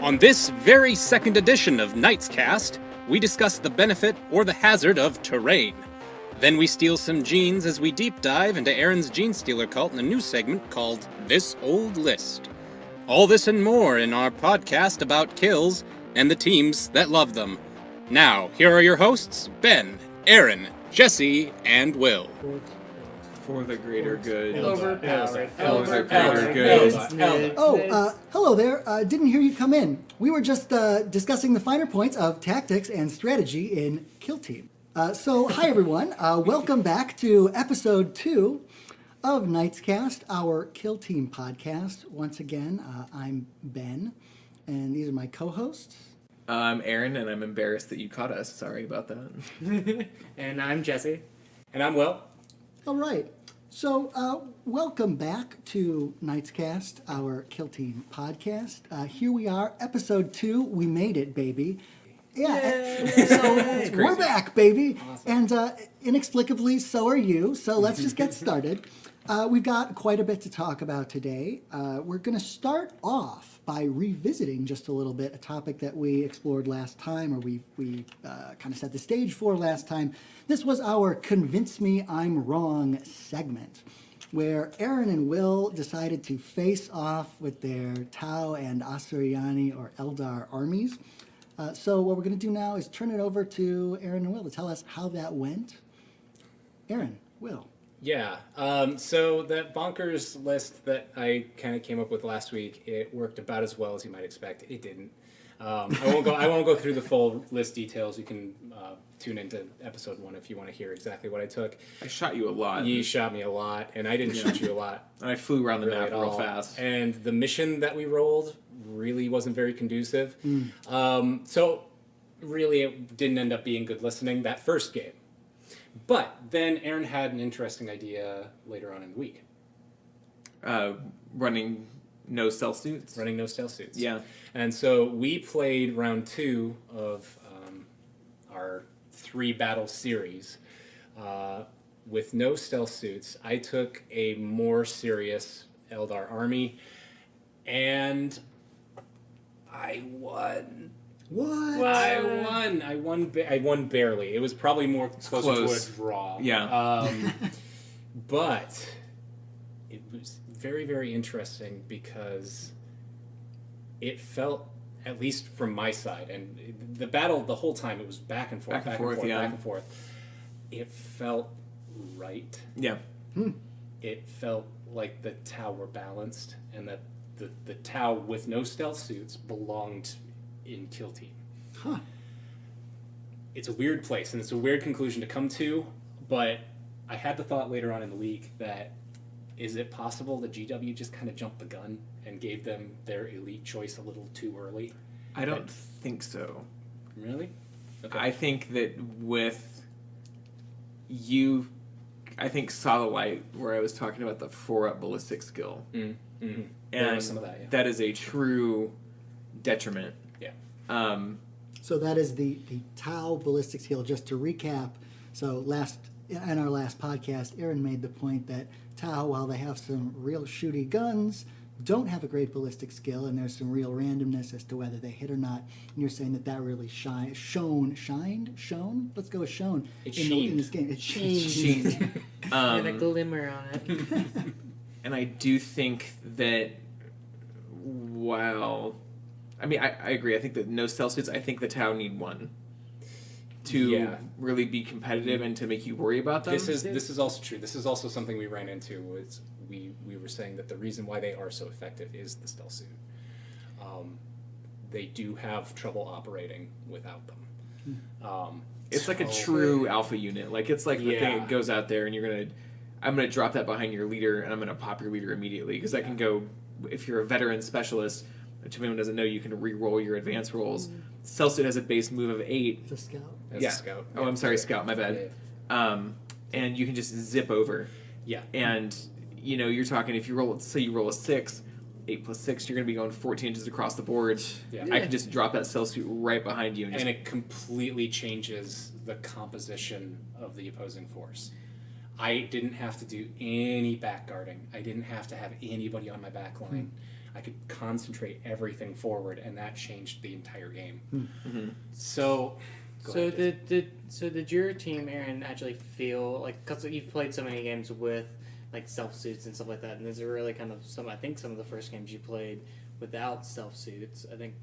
On this very second edition of KnightsCast, we discuss the benefit or the hazard of terrain. Then we steal some genes as we deep dive into Aaron's gene stealer cult in a new segment called This Old List. All this and more in our podcast about kills and the teams that love them. Now, here are your hosts, Ben, Aaron, Jesse, and Will. For the greater good. Overpowered. For the greater good. Hello there. Didn't hear you come in. We were just discussing the finer points of tactics and strategy in Kill Team. Hi everyone. Welcome back to episode 2 of KnightsCast, our Kill Team podcast. Once again, I'm Ben, and these are my co-hosts. I'm Aaron, and I'm embarrassed that you caught us. Sorry about that. And I'm Jesse. And I'm Will. All right. So, welcome back to KnightsCast, our Kill Team podcast. Here we are, episode 2. We made it, baby. Yeah. So we're back, baby. Awesome. And inexplicably, so are you. So let's just get started. We've got quite a bit to talk about today. We're going to start off by revisiting just a little bit a topic that we explored last time, or we kind of set the stage for last time. This was our Convince Me I'm Wrong segment, where Aaron and Will decided to face off with their Tau and Asuryani or Eldar armies. So what we're going to do now is turn it over to Aaron and Will to tell us how that went. Aaron, Will. Yeah, so that bonkers list that I kind of came up with last week, it worked about as well as you might expect. It didn't. I won't go through the full list details. You can tune into episode 1 if you want to hear exactly what I took. I shot you a lot. You shot me a lot, and I didn't shoot you a lot. And I flew around the really map real fast. And the mission that we rolled really wasn't very conducive. So really it didn't end up being good listening that first game. But then Aaron had an interesting idea later on in the week. Running no stealth suits? Running no stealth suits. Yeah. And so we played round 2 of our 3-battle series with no stealth suits. I took a more serious Eldar army, and I won. What? I won barely. It was probably more closer to a draw. Yeah. But it was very, very interesting because it felt, at least from my side, and the battle the whole time, it was back and forth. It felt right. Yeah. It felt like the Tau were balanced, and that the Tau with no stealth suits belonged in Kill Team. Huh. It's a weird place, and it's a weird conclusion to come to, but I had the thought later on in the week that is it possible that GW just kind of jumped the gun and gave them their elite choice a little too early? I don't think so. Really? Okay. I think that with you, I think saw the light where I was talking about the 4-up ballistic skill. Mm-hmm. And some of that, yeah. That is a true detriment. Yeah. So that is the Tau ballistic skill. Just to recap, so in our last podcast, Aaron made the point that Tau, while they have some real shooty guns, don't have a great ballistic skill, and there's some real randomness as to whether they hit or not. And you're saying that really shone? Let's go with shone. In this game. It Sheen. Had a glimmer on it. And I do think that while... I mean, I agree. I think that no stealth suits, I think the Tau need one to really be competitive and to make you worry about them. This is also true. This is also something we ran into. Was we were saying that the reason why they are so effective is the stealth suit. They do have trouble operating without them. It's like a true alpha unit. Like it's like the thing that goes out there, and I'm gonna drop that behind your leader, and I'm gonna pop your leader immediately because that can go. If you're a veteran specialist, which if anyone doesn't know, you can re-roll your advance rolls. Stealth suit has a base move of 8. It's a scout. As a scout. Oh, I'm sorry, scout. My bad. And you can just zip over. Yeah. And you're talking if you roll a 6, 8 plus 6, you're going to be going 14 inches across the board. Yeah. I can just drop that stealth suit right behind you, and it completely changes the composition of the opposing force. I didn't have to do any back guarding. I didn't have to have anybody on my back line. I could concentrate everything forward, and that changed the entire game. So, did your team, Aaron, actually feel like, because you've played so many games with like self suits and stuff like that, and these are really kind of some of the first games you played without self suits. I think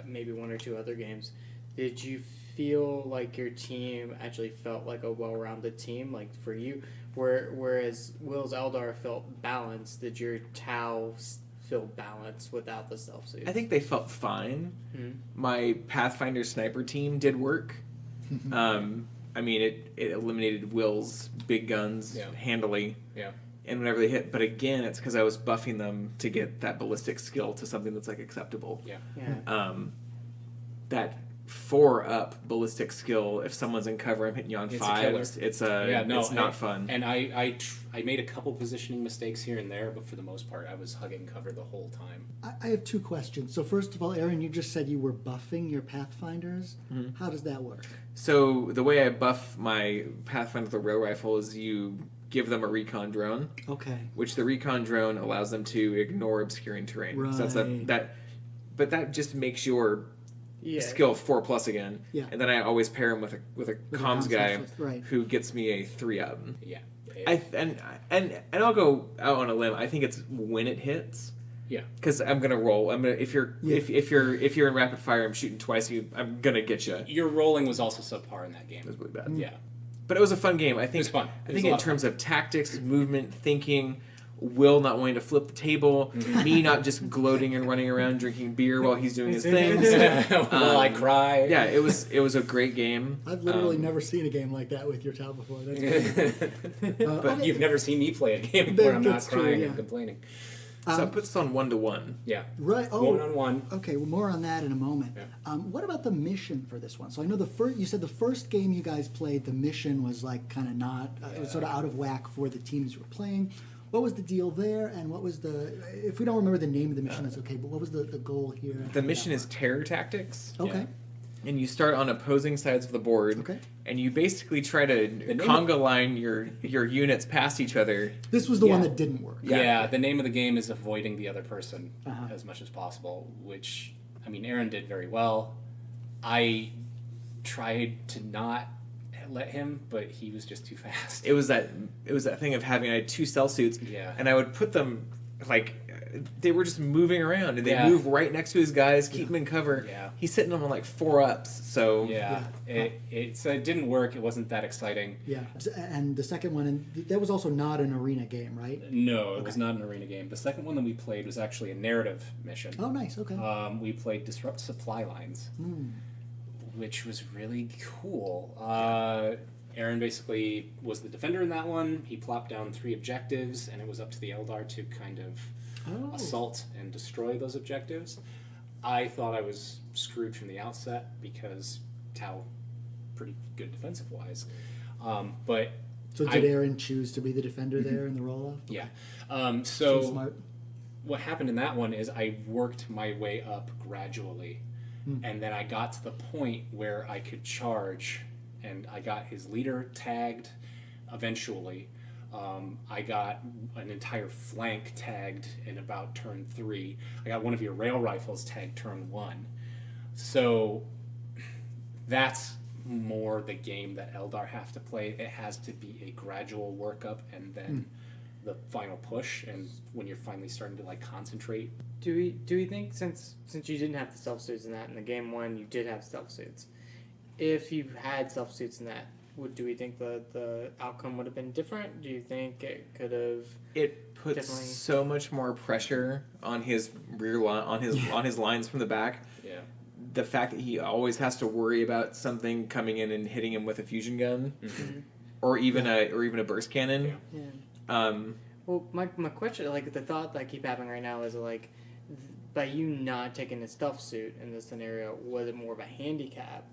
maybe one or two other games. Did you feel like your team actually felt like a well-rounded team, like for you? Whereas Will's Eldar felt balanced, did your Tau feel balanced without the self suit? I think they felt fine. My Pathfinder sniper team did work. I mean, it eliminated Will's big guns handily. Yeah. And whenever they hit, but again, it's because I was buffing them to get that ballistic skill to something that's like acceptable. That 4-up ballistic skill, if someone's in cover, I'm hitting you on It's 5s. It's not fun. And I made a couple positioning mistakes here and there, but for the most part, I was hugging cover the whole time. I have two questions. So first of all, Aaron, you just said you were buffing your Pathfinders. How does that work? So the way I buff my Pathfinder with the rail rifle is you give them a recon drone. Okay. Which the recon drone allows them to ignore obscuring terrain. Right. So that's but that just makes your skill 4+ again. Yeah. And then I always pair him with a comms guy right. who gets me a 3-up. Yeah. And I'll go out on a limb. I think it's when it hits. Yeah. Because I'm gonna roll. If you're in rapid fire, I'm shooting twice. I'm gonna get you. Your rolling was also subpar in that game. It was really bad. Yeah. But it was a fun game. I think it was fun. I think in terms of tactics, movement, thinking, Will not wanting to flip the table, me not just gloating and running around drinking beer while he's doing his things. While I cry. Yeah, it was a great game. I've literally never seen a game like that with your Tau before. That's but you've never seen me play a game where I'm not crying and complaining. So it puts us on 1-to-1. Yeah. Right. Oh. 1-on-1. Okay. Well, more on that in a moment. Yeah. What about the mission for this one? So I know you said the first game you guys played, the mission was like kind of not, it was sort of out of whack for the teams you were playing. What was the deal there, and what was if we don't remember the name of the mission, that's okay, but what was the goal here? The mission is terror tactics. Okay. Yeah. And you start on opposing sides of the board. Okay. And you basically try to conga line your units past each other. This was the one that didn't work. Yeah, the name of the game is avoiding the other person as much as possible, which, I mean, Aaron did very well. I tried to not let him, but he was just too fast. It was that thing of I had 2 stealth suits, and I would put them like they were just moving around, and they move right next to his guys, keep him in cover. Yeah. He's hitting them on like 4-ups, so it didn't work. It wasn't that exciting. Yeah, and the second one, and that was also not an arena game, right? No, it was not an arena game. The second one that we played was actually a narrative mission. Oh, nice. Okay. We played Disrupt Supply Lines, which was really cool. Aaron basically was the defender in that one. He plopped down 3 objectives, and it was up to the Eldar to kind of assault and destroy those objectives. I thought I was screwed from the outset because Tau pretty good defensive-wise. But so did Aaron choose to be the defender there in the roll-off? Yeah. So smart. What happened in that one is I worked my way up gradually, and then I got to the point where I could charge, and I got his leader tagged eventually. I got an entire flank tagged in about turn 3. I got one of your rail rifles tagged turn 1. So that's more the game that Eldar have to play. It has to be a gradual workup and then the final push, and when you're finally starting to like concentrate. Do we think since you didn't have the self suits in that, in the game 1 you did have self suits, if you had self suits in that, do we think the outcome would have been different? Do you think it could have? It puts so much more pressure on his rear line, on his lines from the back. Yeah. The fact that he always has to worry about something coming in and hitting him with a fusion gun, or even a burst cannon. Yeah. Well, my question, like the thought that I keep having right now is like, by you not taking the stealth suit in this scenario, was it more of a handicap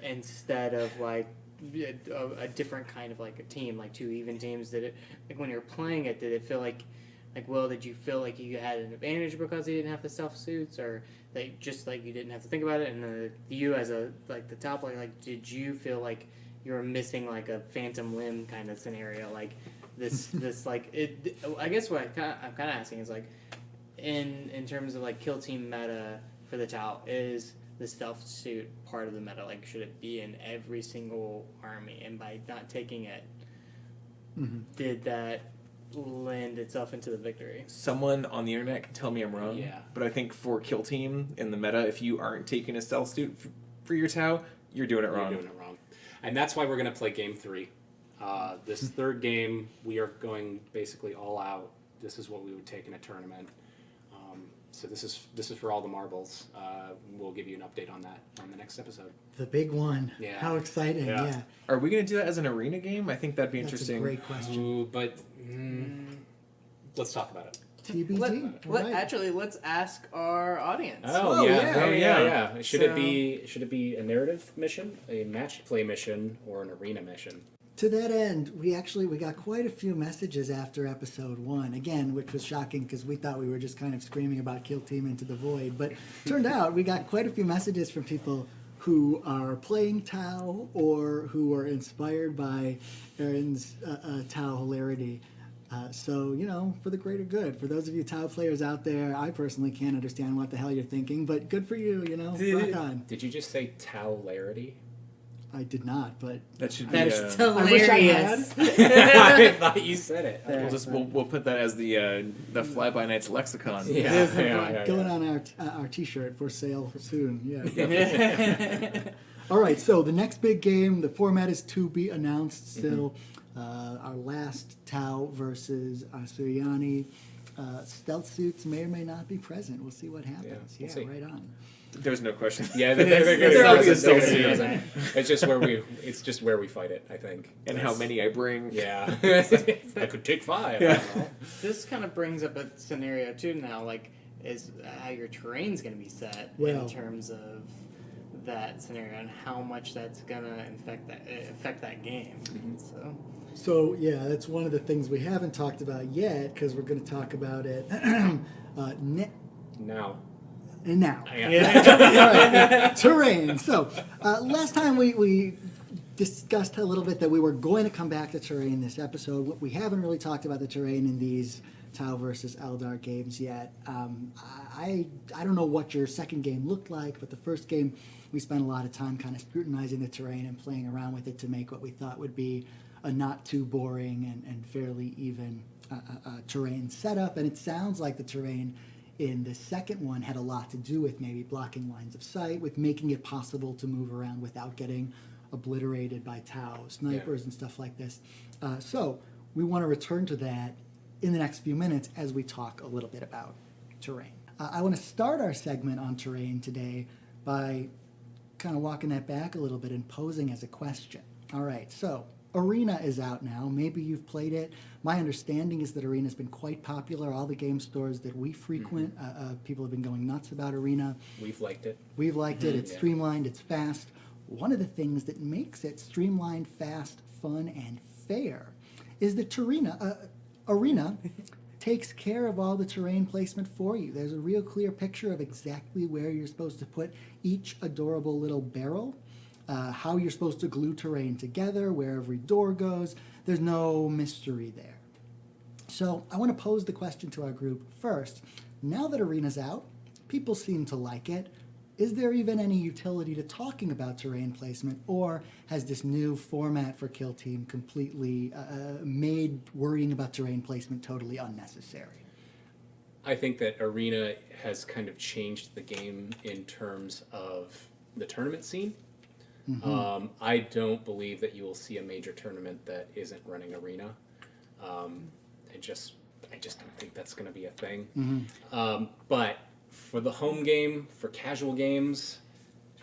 instead of like a different kind of like a team, like 2 even teams? Did it, like when you're playing it, did it feel like Will, did you feel like you had an advantage because you didn't have the self suits, or that just like you didn't have to think about it? And you as a like the top player, like did you feel like you were missing like a phantom limb kind of scenario, like this like it? I guess what I'm kind of asking is like, in terms of like kill team meta for the Tau, is the stealth suit part of the meta? Like, should it be in every single army? And by not taking it, did that lend itself into the victory? Someone on the internet can tell me I'm wrong. Yeah. But I think for kill team in the meta, if you aren't taking a stealth suit for your Tau, you're doing it wrong. You're doing it wrong. And that's why we're going to play game 3. This third game, we are going basically all out. This is what we would take in a tournament. So this is for all the marbles. We'll give you an update on that on the next episode. The big one. Yeah. How exciting! Yeah. Are we going to do that as an arena game? I think that'd be That's interesting. a great question. Ooh, but let's talk about it. TBD. Right. Actually, let's ask our audience. Oh, yeah. Should it be a narrative mission, a matched play mission, or an arena mission? To that end, we got quite a few messages after episode 1, again, which was shocking because we thought we were just kind of screaming about Kill Team into the void. But turned out we got quite a few messages from people who are playing Tau or who are inspired by Aaron's Tau hilarity. So, for the greater good. For those of you Tau players out there, I personally can't understand what the hell you're thinking, but good for you, rock on. Did you just say Tau-larity? I did not, but That should be. That's hilarious. I thought you said it. We'll put that as the Fly By Nights lexicon. Yeah. going on our T-shirt for sale soon. Yeah. All right. So the next big game, the format is to be announced still. Our last Tau versus Asuryani. Stealth suits may or may not be present. We'll see what happens. We'll see. Right on. There's no question. Yeah, There always is stealth suit. It's just where we fight it, I think. And how many I bring. Yeah. I could take 5. Yeah. This kind of brings up a scenario too now, like, is how your terrain's going to be set Well, in terms of that scenario and how much that's going to affect that game. So yeah, that's one of the things we haven't talked about yet because we're going to talk about it Now. now. Yeah. All right. Terrain. So last time we discussed a little bit that we were going to come back to terrain this episode. We haven't really talked about the terrain in these Tau versus Eldar games yet. I don't know what your second game looked like, but the first game we spent a lot of time kind of scrutinizing the terrain and playing around with it to make what we thought would be a not too boring and fairly even terrain setup. And it sounds like the terrain in the second one had a lot to do with maybe blocking lines of sight, with making it possible to move around without getting obliterated by Tau snipers and stuff like this. So we want to return to that in the next few minutes as we talk a little bit about terrain. I want to start our segment on terrain today by kind of walking that back a little bit and posing as a question. All right, so Arena is out now. Maybe you've played it. My understanding is that Arena has been quite popular. All the game stores that we frequent, people have been going nuts about Arena. We've liked it. We've liked it. It's streamlined. It's fast. One of the things that makes it streamlined, fast, fun, and fair is that Arena takes care of all the terrain placement for you. There's a real clear picture of exactly where you're supposed to put each adorable little barrel. How you're supposed to glue terrain together, where every door goes. There's no mystery there. So I want to pose the question to our group first. Now that Arena's out, people seem to like it. Is there even any utility to talking about terrain placement, or has this new format for Kill Team completely made worrying about terrain placement totally unnecessary? I think that Arena has kind of changed the game in terms of the tournament scene. I don't believe that you will see a major tournament that isn't running Arena. I just don't think that's going to be a thing. But for the home game, for casual games,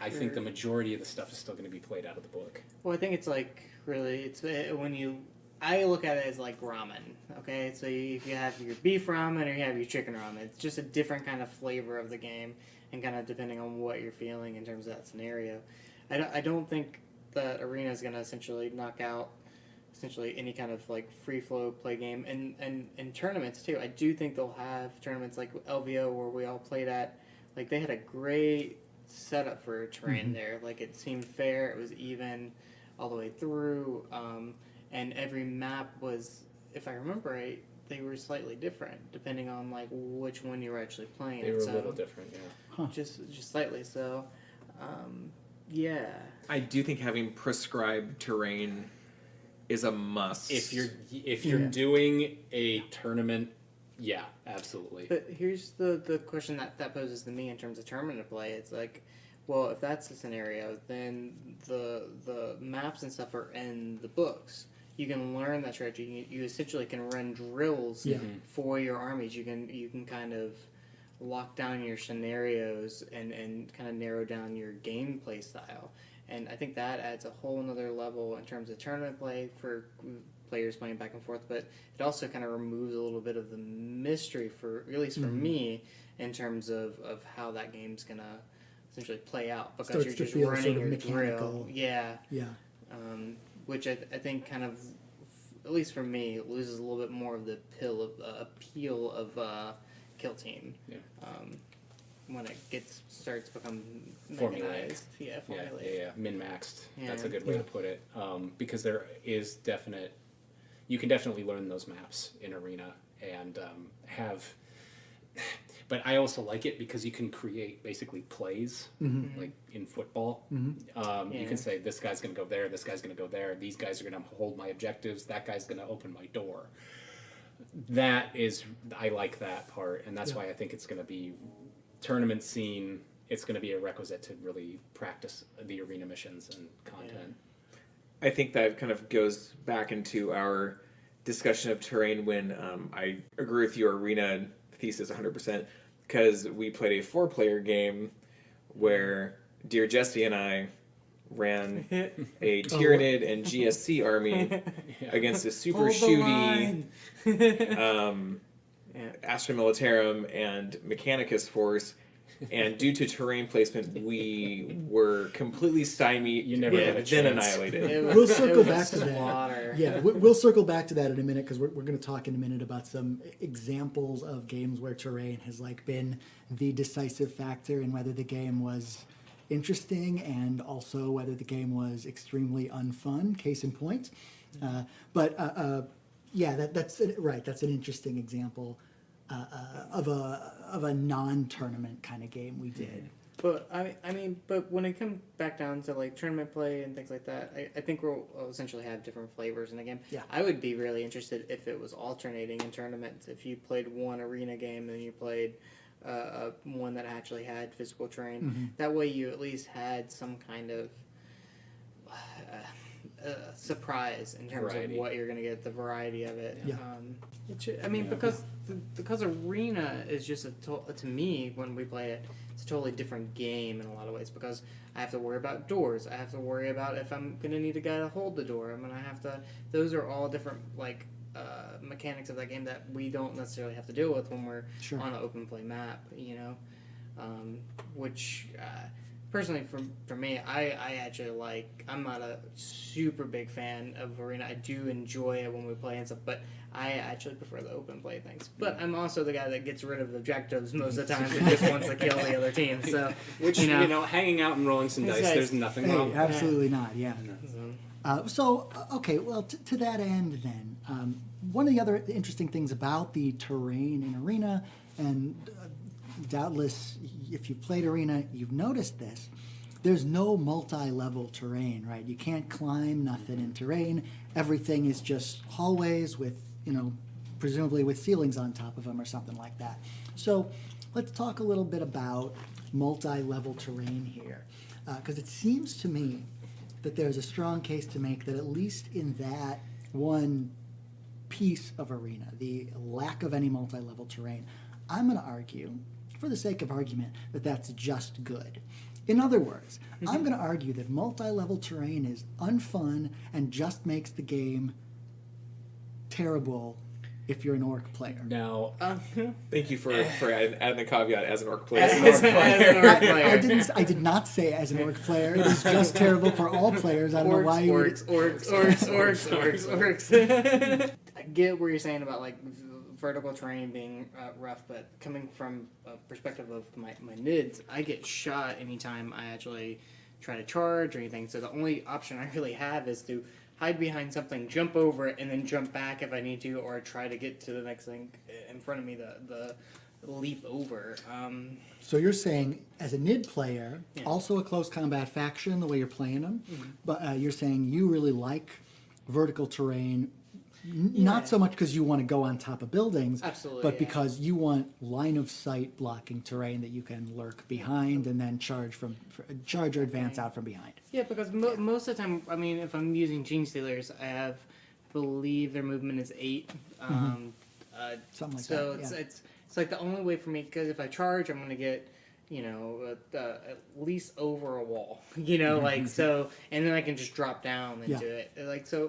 I think the majority of the stuff is still going to be played out of the book. Well, I think it's like really, I look at it as like ramen. Okay, so if you have your beef ramen or you have your chicken ramen, it's just a different kind of flavor of the game, and kind of depending on what you're feeling in terms of that scenario. I don't think that Arena is going to essentially knock out any kind of like free flow play game, and tournaments too. I do think they'll have tournaments like LVO where we all played at. Like they had a great setup for terrain there. Like it seemed fair. It was even all the way through, and every map was, if I remember right, they were slightly different depending on like which one you were actually playing. They were a little different, yeah. Just slightly. So, yeah. I do think having prescribed terrain is a must. If you're doing a tournament, yeah, absolutely. But here's the question that poses to me in terms of tournament play. It's like, well, if that's the scenario, then the maps and stuff are in the books. You can learn that strategy. You essentially can run drills for your armies. You can kind of lock down your scenarios and kind of narrow down your gameplay style. And I think that adds a whole nother level in terms of tournament play for players playing back and forth. But it also kind of removes a little bit of the mystery, for at least for me, in terms of how that game's gonna essentially play out, because Starts you're to just feel running sort of your mechanical. drill. Yeah. Yeah. Which I think kind of, at least for me, loses a little bit more of the appeal of Kill Team. Yeah. When it starts to become Formulaic. Yeah, formulaic. Yeah. Min-maxed. Yeah. That's a good way to put it. Because there is you can definitely learn those maps in Arena and have. But I also like it because you can create basically plays, like in football. You can say, this guy's going to go there, this guy's going to go there, these guys are going to hold my objectives, that guy's going to open my door. I like that part, and that's why I think it's going to be tournament scene. It's going to be a requisite to really practice the Arena missions and content. I think that kind of goes back into our discussion of terrain when I agree with your Arena thesis 100%, because we played a 4-player game where Dear Jesse and I ran a Tyranid and GSC army against a super shooty Astra Militarum and Mechanicus force, and due to terrain placement, we were completely stymied. You never had a then chance. annihilated. We'll circle back to slaughter. that. Yeah, we'll circle back to that in a minute, because we're going to talk in a minute about some examples of games where terrain has like been the decisive factor in whether the game was interesting and also whether the game was extremely unfun. Case in point. That's right. That's an interesting example of a non-tournament kind of game we did. But but when it comes back down to like tournament play and things like that, I think we'll essentially have different flavors in the game. Yeah. I would be really interested if it was alternating in tournaments. If you played one Arena game and you played one that actually had physical terrain, that way you at least had some kind of surprise in terms of what you're going to get, the variety of it. Yeah. Because Arena is just to me, when we play it, it's a totally different game in a lot of ways, because I have to worry about doors. I have to worry about if I'm going to need a guy to hold the door. Those are all different mechanics of that game that we don't necessarily have to deal with when we're on an open play map, which personally for me, I actually like. I'm not a super big fan of Arena. I do enjoy it when we play and stuff, but I actually prefer the open play things. But I'm also the guy that gets rid of objectives most of the time and just wants to kill the other team. So, hanging out and rolling some dice, there's nothing wrong with absolutely not. Yeah. To that end, then, one of the other interesting things about the terrain in Arena, and doubtless, if you've played Arena, you've noticed this. There's no multi-level terrain, right? You can't climb nothing in terrain. Everything is just hallways with, presumably with ceilings on top of them or something like that. So let's talk a little bit about multi-level terrain here, because it seems to me that there's a strong case to make that at least in that one piece of Arena, the lack of any multi-level terrain, I'm going to argue, for the sake of argument, that that's just good. In other words, I'm going to argue that multi-level terrain is unfun and just makes the game terrible if you're an orc player. Now, thank you for adding the caveat as an orc player. I did not say as an orc player. It's just terrible for all players. I don't know why you would... Orcs. I get what you're saying about like vertical terrain being rough, but coming from a perspective of my nids, I get shot anytime I actually try to charge or anything. So the only option I really have is to hide behind something, jump over it, and then jump back if I need to, or try to get to the next thing in front of me, the leap over. So you're saying, as a NID player, also a close combat faction, the way you're playing them, but you're saying you really like vertical terrain, not so much because you want to go on top of buildings, but because you want line of sight blocking terrain that you can lurk behind and then charge or advance out from behind. Yeah, because most of the time, I mean, if I'm using Gene Stealers, I believe their movement is 8. Something like that. So it's like the only way for me, because if I charge, I'm going to get, at least over a wall, like, so, and then I can just drop down into it. Like, so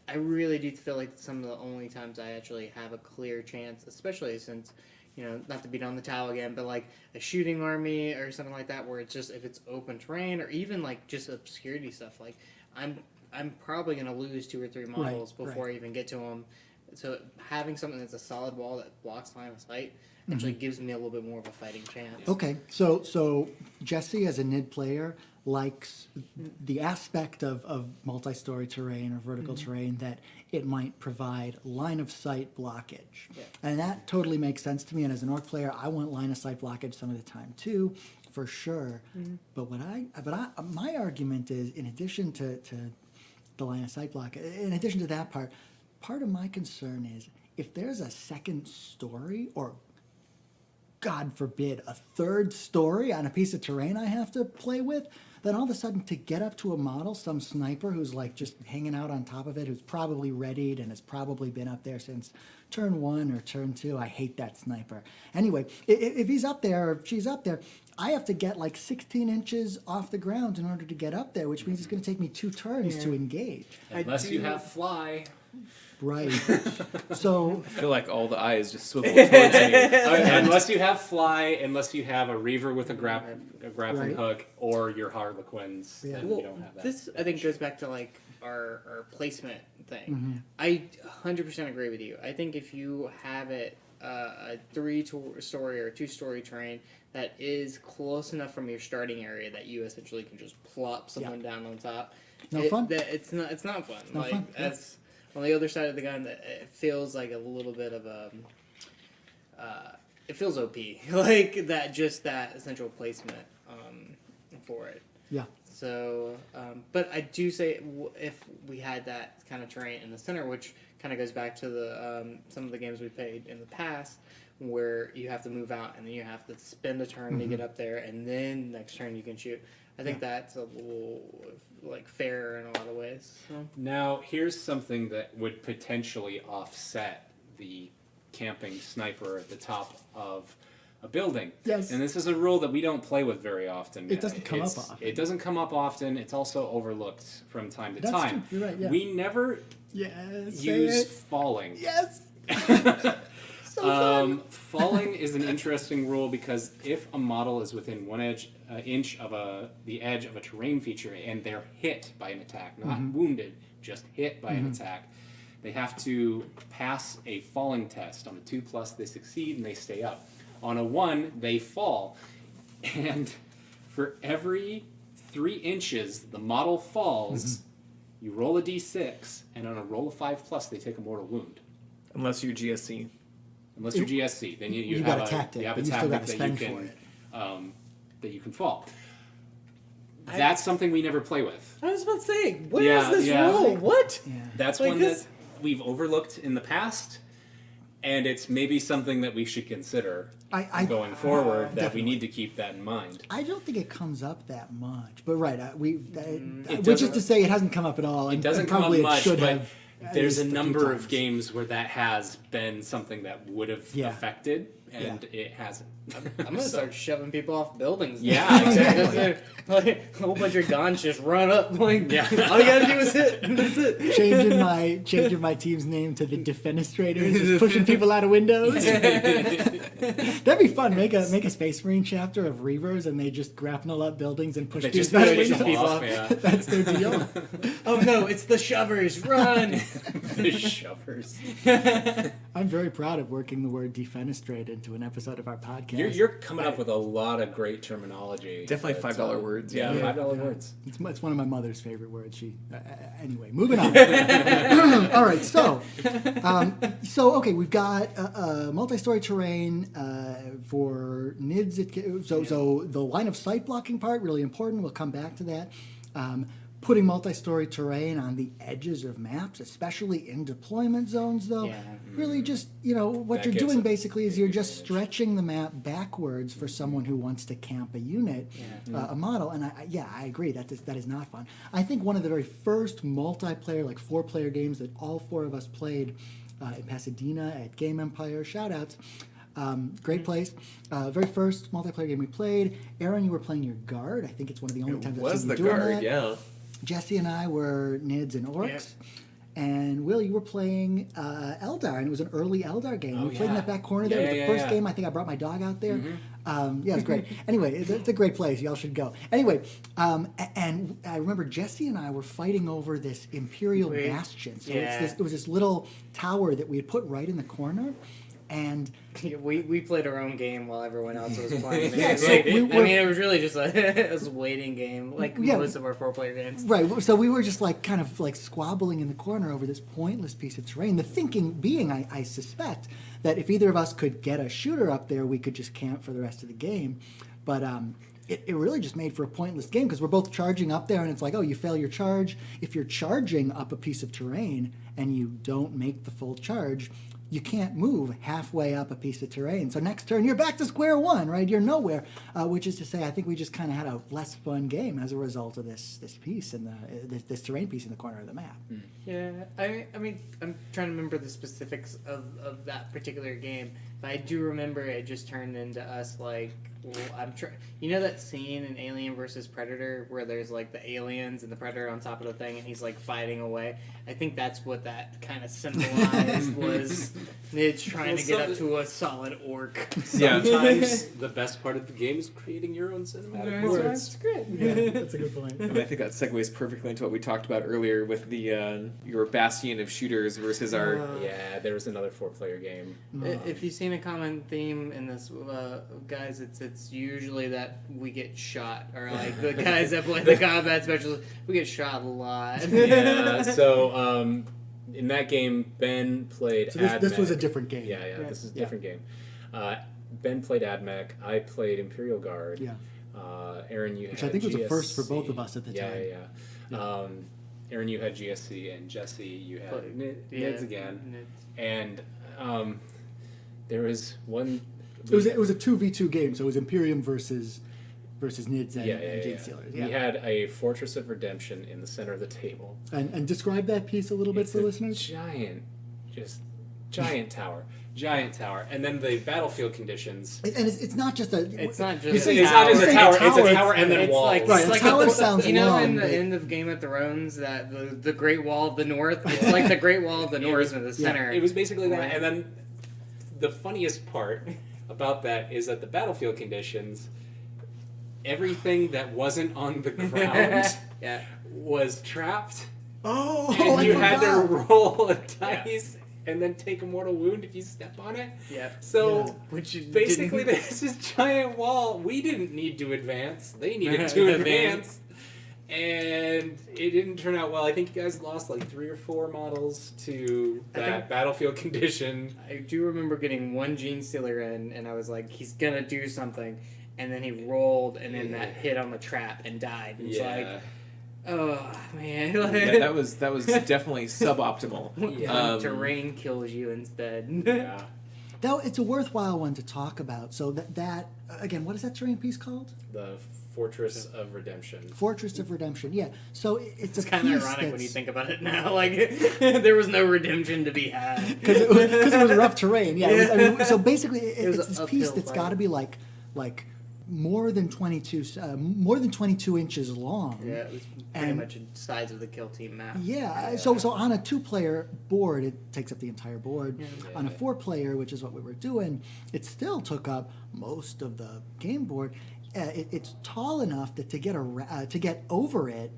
I really do feel like some of the only times I actually have a clear chance, especially since, not to beat on the towel again, but like a shooting army or something like that, where it's just, if it's open terrain or even like just obscurity stuff, like I'm probably going to lose 2 or 3 models before I even get to them. So having something that's a solid wall that blocks line of sight actually gives me a little bit more of a fighting chance. Okay, so Jesse, as a NID player, likes the aspect of multi-story terrain or vertical terrain that it might provide line of sight blockage. Yeah. And that totally makes sense to me. And as an orc player, I want line of sight blockage some of the time too, for sure. But my argument is, in addition to the line of sight block, in addition to that part of my concern is if there's a second story, or God forbid, a third story on a piece of terrain I have to play with, then all of a sudden to get up to a model, some sniper who's like just hanging out on top of it, who's probably readied and has probably been up there since turn 1 or turn 2. I hate that sniper. Anyway, if he's up there or if she's up there, I have to get like 16 inches off the ground in order to get up there, which means it's going to take me 2 turns to engage. Unless you have fly. Right. So I feel like all the eyes just swivel towards me. Unless you have fly, unless you have a Reaver with a grappling hook, or your Harlequins, then you don't have that. This, I think, goes back to like our placement thing. I 100% agree with you. I think if you have it a 3-story or 2-story terrain that is close enough from your starting area that you essentially can just plop someone down on top, it's not fun. That's on the other side of the gun, it feels like a little bit of a... it feels OP. Like, that essential placement for it. Yeah. So, but I do say if we had that kind of terrain in the center, which kind of goes back to the some of the games we played in the past, where you have to move out and then you have to spend a turn to get up there, and then next turn you can shoot. I think that's a little like fairer in a lot of ways. So. Now, here's something that would potentially offset the camping sniper at the top of a building. Yes. And this is a rule that we don't play with very often. It doesn't come up often. It doesn't come up often. It's also overlooked from time to That's time. True. You're right, yeah. We never use falling. Yes. Falling is an interesting rule because if a model is within 1 inch of the edge of a terrain feature and they're hit by an attack, not wounded, just hit by an attack, they have to pass a falling test. On a 2+, they succeed and they stay up. On a 1, they fall. And for every 3 inches the model falls, you roll a d6, and on a roll of 5+, they take a mortal wound. Unless you're GSC. Unless you're GSC, then you got have a tactic. You have a You still tactic gotta that spend you can for it. that you can fall. That's something we never play with. I was about to say, where is this rule? What? Yeah. That's Like one this- that we've overlooked in the past, and it's maybe something that we should consider going forward. That definitely. we need to keep that in mind. I don't think it comes up that much, but right, which is doesn't- to say it hasn't come up at all. It doesn't and come up probably much, it should but have. there's a at least few number of times. games where that has been something that would have affected, and it hasn't. I'm gonna start shoving people off buildings. Yeah, exactly. Like, a whole bunch of guns just run up. Like, all you gotta do is hit. That's it. Changing my team's name to the Defenestrators, just pushing people out of windows. That'd be fun. Make a Space Marine chapter of Reavers, and they just grapnel up buildings and push They people just out of push windows. people off, yeah. That's their deal. Oh no, it's the shovers. Run. The shovers. I'm very proud of working the word defenestrate into an episode of our podcast. You're coming up with a lot of great terminology. Definitely $5 words. Yeah, $5 words. It's one of my mother's favorite words. Anyway, moving on. All right, so okay, we've got multi-story terrain for NIDS. So the line of sight blocking part really important. We'll come back to that. Putting multi-story terrain on the edges of maps, especially in deployment zones, though, really just, what you're doing basically is you're just stretching the map backwards for someone who wants to camp a unit, a model. And I agree, that is not fun. I think one of the very first multiplayer, like 4-player games that all 4 of us played in Pasadena at Game Empire, shoutouts, great place. Very first multiplayer game we played. Aaron, you were playing your guard. I think it's one of the only times I've seen you doing that. Yeah. Jesse and I were Nids and Orcs. And Will, you were playing Eldar, and it was an early Eldar game. We played in that back corner there. It was the first game. I think I brought my dog out there. It was great. Anyway, it's a great place. Y'all should go. Anyway, and I remember Jesse and I were fighting over this Imperial Bastion. So it was this little tower that we had put right in the corner. And we played our own game while everyone else was playing. It was really just it was a waiting game, like most of our 4-player games. Right. So we were just kind of squabbling in the corner over this pointless piece of terrain. The thinking being, I suspect, that if either of us could get a shooter up there, we could just camp for the rest of the game. But it really just made for a pointless game because we're both charging up there, and it's like, oh, you fail your charge. If you're charging up a piece of terrain and you don't make the full charge, you can't move halfway up a piece of terrain. So next turn, you're back to square one, right? You're nowhere. Which is to say, I think we just kind of had a less fun game as a result of this piece in this terrain piece in the corner of the map. Yeah, I mean, I'm trying to remember the specifics of that particular game. But I do remember it just turned into us you know that scene in Alien vs. Predator where there's the aliens and the Predator on top of the thing and he's fighting away? I think that's what that kind of symbolized was Nidge trying to get up to a solid orc. Sometimes the best part of the game is creating your own cinematic words. That's great. Yeah, that's a good point. I think that segues perfectly into what we talked about earlier with the your bastion of shooters versus our... there was another 4-player game. If you've seen a common theme in this, guys, it's usually that we get shot, or the guys that play the combat specialists, we get shot a lot. So in that game, Ben played AdMech. This was a different game. This is a different game. Ben played AdMech. I played Imperial Guard. Yeah. Aaron, you Which had I think GSC. was a first for both of us at the time. Yeah. Aaron, you had GSC, and Jesse, you had Nids again. And there was one... It was a 2v2 game, so it was Imperium versus Nids and Jade Stealers. We had a Fortress of Redemption in the center of the table. And describe that piece a little bit for listeners. Giant tower. Giant tower. And then the battlefield conditions. And it's not just a... It's not just a tower. It's a tower and then walls. Right, a tower sounds in long. the end of Game of Thrones, that the Great Wall of the North, it's like the Great Wall of the North in the center. It was basically that. And then the funniest part about that is that the battlefield conditions, everything that wasn't on the ground was trapped. And you had to roll a dice and then take a mortal wound if you step on it. So basically there's this giant wall. We didn't need to advance. They needed to advance. And it didn't turn out well. I think you guys lost 3 or 4 models to that battlefield condition. I do remember getting one Gene Stealer in, and I was like, he's gonna do something. And then he rolled, and then that hit on the trap and died. And it's oh, man. that was definitely suboptimal. Terrain kills you instead. Though it's a worthwhile one to talk about. So that again, what is that terrain piece called? The Fortress of Redemption. Fortress of Redemption, yeah. So it's kind of ironic when you think about it now. There was no redemption to be had because it was rough terrain. Yeah. So basically, it's this piece that's got to be like more than 22 inches long. Yeah, it was pretty much the size of the Kill Team map. Yeah. So on a 2-player board, it takes up the entire board. On a 4-player, which is what we were doing, it still took up most of the game board. It's tall enough that to get over it,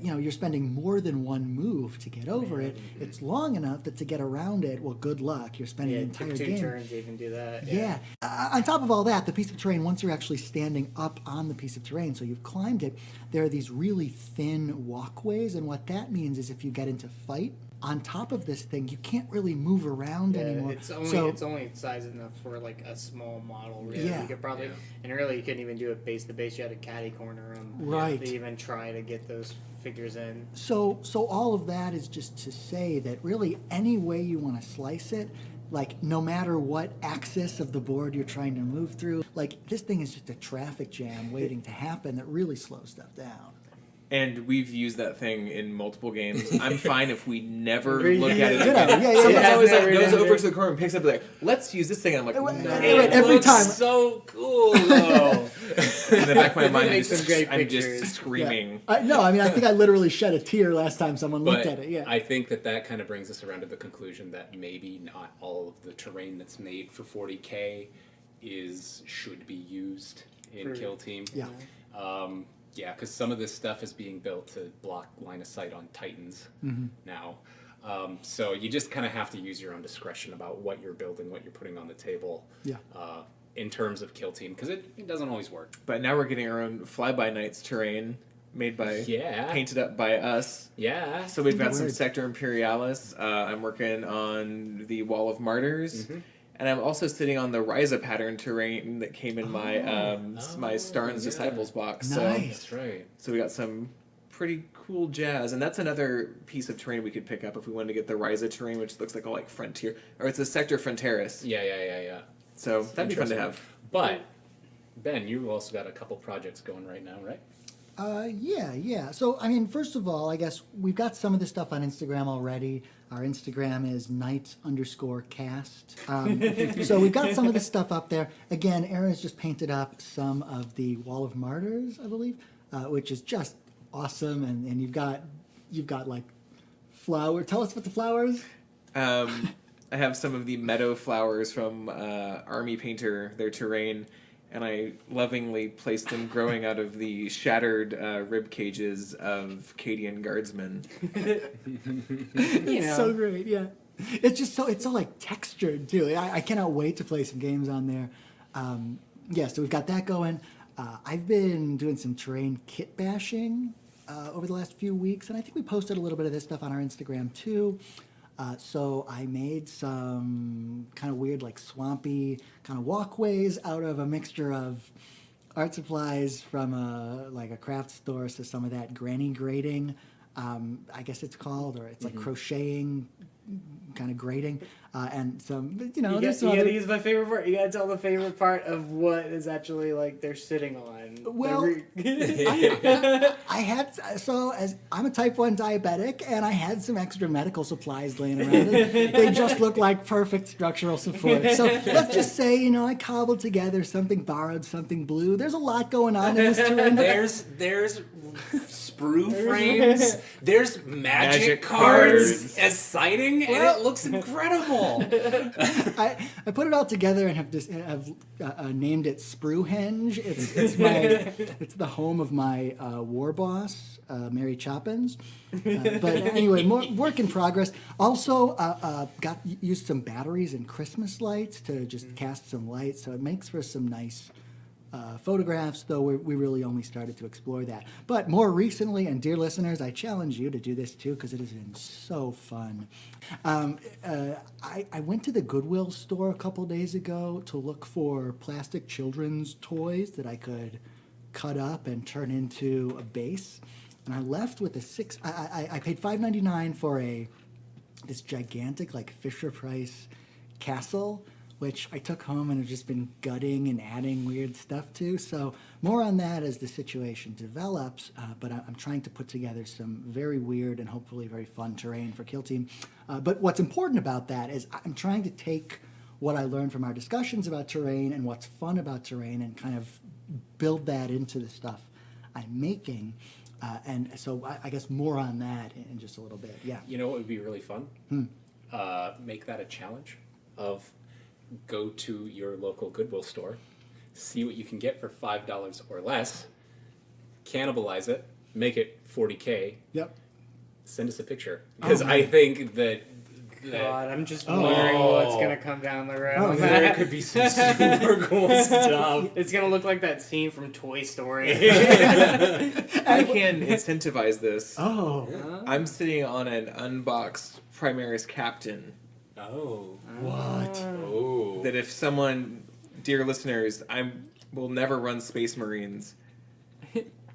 you're spending more than one move to get over it. It's long enough that to get around it, well, good luck. You're spending the entire two game. turns to even do that. Yeah. On top of all that, the piece of terrain, once you're actually standing up on the piece of terrain, so you've climbed it, there are these really thin walkways, and what that means is if you get into fight, on top of this thing, you can't really move around anymore. It's only size enough for like a small model. Really, Yeah. you could probably, and really you couldn't even do it base to base. You had to catty corner them, Right. to even try to get those figures in. So all of that is just to say that really any way you want to slice it, like no matter what axis of the board you're trying to move through, like this thing is just a traffic jam waiting to happen that really slows stuff down. And we've used that thing in multiple games. I'm fine if we never look at it Ditto. again. Yeah, Someone's yeah. always like Never goes done over it. to the corner and picks up like, let's use this thing. And I'm like, no. Every time. So cool, though. In the back of my mind, Make some great I'm pictures. just screaming. I think I literally shed a tear last time someone looked But at it. Yeah. I think that kind of brings us around to the conclusion that maybe not all of the terrain that's made for 40K should be used in Kill Team. Yeah. Yeah, because some of this stuff is being built to block line of sight on Titans now. So you just kind of have to use your own discretion about what you're building, what you're putting on the table. Yeah. In terms of Kill Team, because it doesn't always work. But now we're getting our own Fly-By-Nights terrain made by, painted up by us. Yeah. So we've got some Word. Sector Imperialis. I'm working on the Wall of Martyrs. And I'm also sitting on the Ryza pattern terrain that came in my my Starnes Disciples box. Nice. That's right. So we got some pretty cool jazz. And that's another piece of terrain we could pick up if we wanted to get the Ryza terrain, which looks like all like Frontier. Or it's a Sector Fronteris. Yeah. So that'd be fun to have. But, Ben, you've also got a couple projects going right now, right? Yeah. So, first of all, I guess we've got some of this stuff on Instagram already. Our Instagram is Knights_cast. So we've got some of this stuff up there. Again, Aaron's just painted up some of the Wall of Martyrs, I believe, which is just awesome. And you've got like flower. Tell us about the flowers. I have some of the meadow flowers from Army Painter, their terrain, and I lovingly placed them growing out of the shattered rib cages of Cadian guardsmen. It's so great, yeah. It's so like textured too. I cannot wait to play some games on there. So we've got that going. I've been doing some terrain kit bashing over the last few weeks, and I think we posted a little bit of this stuff on our Instagram too. So I made some kind of weird, like swampy kind of walkways out of a mixture of art supplies from a craft store. So some of that granny grading, I guess it's called, or it's like crocheting kind of grading, and some, there's some you other... gotta use my favorite part. You gotta tell the favorite part of what is actually like they're sitting on. Well, I had, so as I'm a type 1 diabetic, and I had some extra medical supplies laying around. They just look like perfect structural support. So let's just say, I cobbled together something borrowed, something blue. There's a lot going on in this terrain. There's sprue frames. There's magic cards. cards as sighting, and it looks incredible. I put it all together and have named it Spruehenge. It's the home of my war boss, Mary Choppins. But anyway, more work in progress. Also, used some batteries and Christmas lights to just cast some light, so it makes for some nice photographs, though we really only started to explore that. But more recently, and dear listeners, I challenge you to do this too, because it has been so fun. I went to the Goodwill store a couple days ago to look for plastic children's toys that I could cut up and turn into a base. And I left with I paid $5.99 for this gigantic like Fisher Price castle, which I took home and have just been gutting and adding weird stuff to. So more on that as the situation develops, but I'm trying to put together some very weird and hopefully very fun terrain for Kill Team. But what's important about that is I'm trying to take what I learned from our discussions about terrain and what's fun about terrain and kind of build that into the stuff I'm making. And so I guess more on that in just a little bit, yeah. You know what would be really fun? Make that a challenge of go to your local Goodwill store, see what you can get for $5 or less, cannibalize it, make it 40K. Yep. Send us a picture because I think that. God, I'm just wondering what's gonna come down the road. Oh, There could be some super cool stuff. It's gonna look like that scene from Toy Story. I can incentivize this. Oh. I'm sitting on an unboxed Primaris Captain. Oh. What? Oh. That if someone, dear listeners, will never run Space Marines.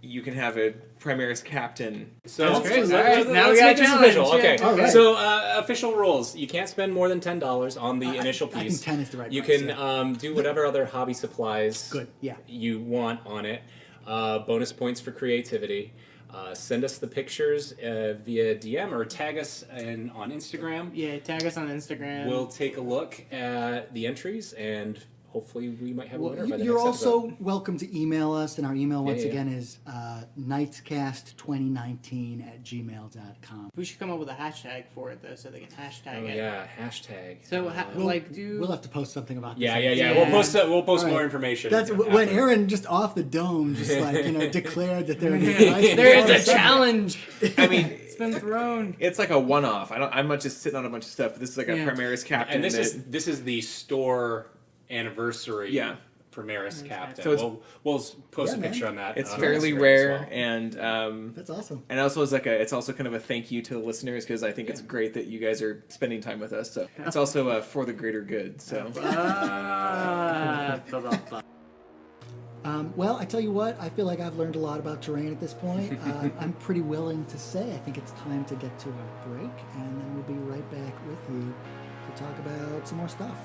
You can have a Primaris Captain. So That's great. let's All right, now we make got a this challenge, official. yeah. Okay. All right. So official rules: you can't spend more than $10 on the initial I piece. think 10 is the right You price, can do whatever other hobby supplies Good, yeah. you want on it. Bonus points for creativity. Send us the pictures via DM or tag us on Instagram. Yeah, tag us on Instagram. We'll take a look at the entries and hopefully we might have a winner by the You're next also episode. welcome to email us, and our email once yeah. again is knightscast2019@gmail.com. we should come up with a hashtag for it though, so they can hashtag Oh it. yeah, hashtag. So We'll have to post something about this. Yeah. Yeah. We'll post All more right. information. That's when after. Aaron just off the dome just declared that there There is a challenge. I mean, It's been thrown. it's like a one-off. I'm not just sitting on a bunch of stuff. But this is like a Yeah. Primaris Captain. And this that- is the store anniversary. Yeah. Primaris Captain. So it's- we'll post Yeah, a picture man. on that. It's on fairly Instagram rare, as well. and That's awesome. and also it's also kind of a thank you to the listeners because I think it's great that you guys are spending time with us. So it's also for the greater good. So Well, I tell you what, I feel like I've learned a lot about terrain at this point. I'm pretty willing to say I think it's time to get to our break, and then we'll be right back with you to talk about some more stuff.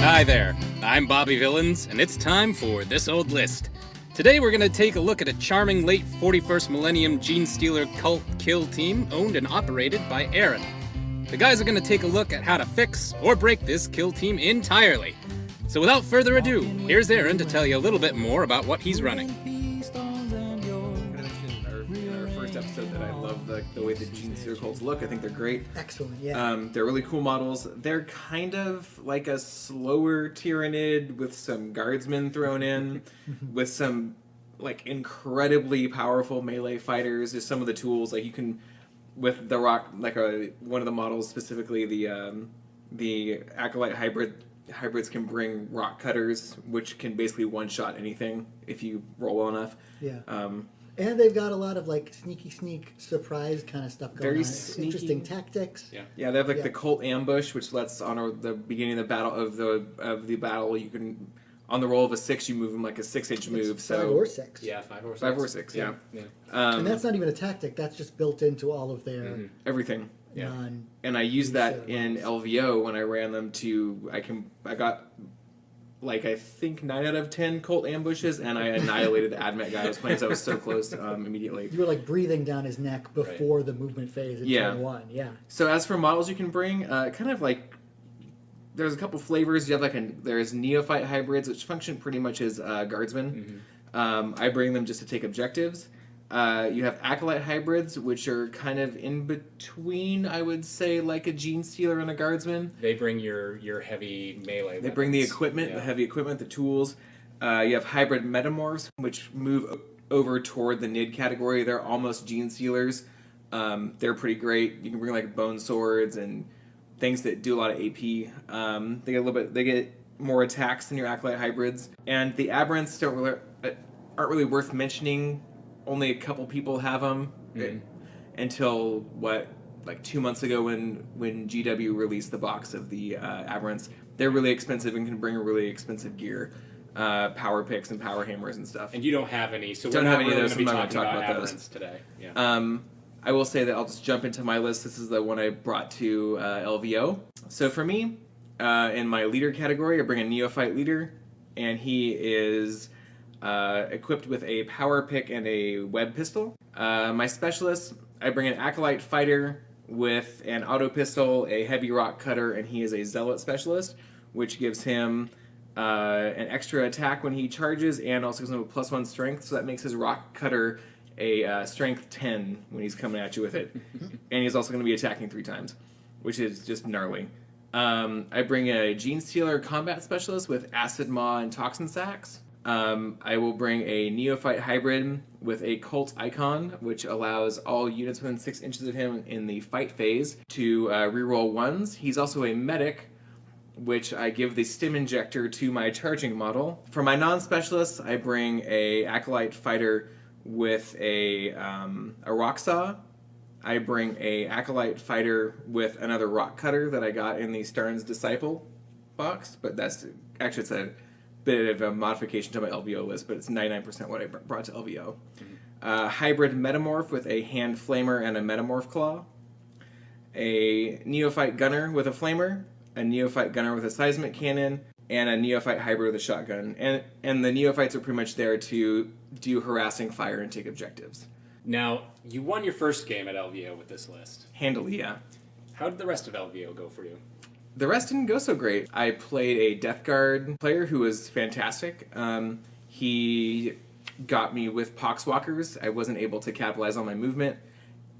Hi there, I'm Bobby Villains, and it's time for This Old List. Today we're going to take a look at a charming late 41st millennium Gene Stealer cult kill team owned and operated by Aaron. The guys are going to take a look at how to fix or break this kill team entirely. So without further ado, here's Aaron to tell you a little bit more about what he's running. I mentioned in our first episode that I love the way the Gene Stealer cults look. I think they're great. Excellent, yeah. They're really cool models. They're kind of like a slower Tyranid with some guardsmen thrown in, with some like incredibly powerful melee fighters. There's some of the tools like you can with the rock like one of the models specifically the acolyte hybrids can bring rock cutters, which can basically one-shot anything if you roll well enough. Yeah. And they've got a lot of like sneak surprise kind of stuff going Very on. It's sneaky. interesting tactics. Yeah, they have like Yeah. the cult ambush, which lets on the beginning of the battle of the battle you can on the roll of a 6 you move them like a 6-inch move. It's So 5 or 6. Yeah, 5 or 6. 5 or 6, yeah. And that's not even a tactic. That's just built into all of their Everything. Yeah. non. And I used that Set in models. LVO when I ran them to I got like I think 9 out of 10 cult ambushes, and I annihilated the Admet guy I was playing. So I was so close immediately. You were like breathing down his neck before the movement phase in Yeah. turn 1. Yeah. So as for models you can bring, kind of like there's a couple flavors. You have there's neophyte hybrids, which function pretty much as guardsmen. I bring them just to take objectives. You have acolyte hybrids, which are kind of in between, I would say, like a Gene Stealer and a guardsman. They bring your heavy melee. They bring the weapons. equipment, Yeah. the heavy equipment, the tools. You have hybrid metamorphs, which move over toward the NID category. They're almost Gene Stealers. They're pretty great. You can bring like Boneswords and things that do a lot of AP. They get more attacks than your acolyte hybrids. And the aberrants aren't really worth mentioning. Only a couple people have them until like 2 months ago when GW released the box of the aberrants. They're really expensive and can bring a really expensive gear, power picks and power hammers and stuff. And you don't have any, so Don't we're have not any of really those, going to be I'm not talking gonna about talk about those. aberrants today. Yeah. I will say that I'll just jump into my list. This is the one I brought to LVO. So for me, in my leader category, I bring a neophyte leader, and he is equipped with a power pick and a web pistol. My specialist, I bring an Acolyte Fighter with an auto pistol, a heavy rock cutter, and he is a Zealot specialist, which gives him an extra attack when he charges and also gives him a +1 strength, so that makes his rock cutter a strength 10 when he's coming at you with it. And he's also going to be attacking 3 times, which is just gnarly. I bring a Gene Stealer combat specialist with Acid Maw and Toxin Sacs. I will bring a Neophyte Hybrid with a Cult Icon, which allows all units within 6 inches of him in the fight phase to reroll 1s. He's also a Medic, which I give the Stim Injector to my charging model. For my non-specialists, I bring a Acolyte Fighter with a Rock Saw. I bring a Acolyte Fighter with another Rock Cutter that I got in the Starn's Disciple box, but that's actually, it's a bit of a modification to my LVO list, but it's 99% what I brought to LVO. Hybrid Metamorph with a Hand Flamer and a Metamorph Claw. A Neophyte Gunner with a Flamer. A Neophyte Gunner with a Seismic Cannon. And a Neophyte Hybrid with a Shotgun. And the Neophytes are pretty much there to do harassing fire and take objectives. Now, you won your first game at LVO with this list. Handily, yeah. How did the rest of LVO go for you? The rest didn't go so great. I played a Death Guard player who was fantastic. He got me with Poxwalkers. I wasn't able to capitalize on my movement.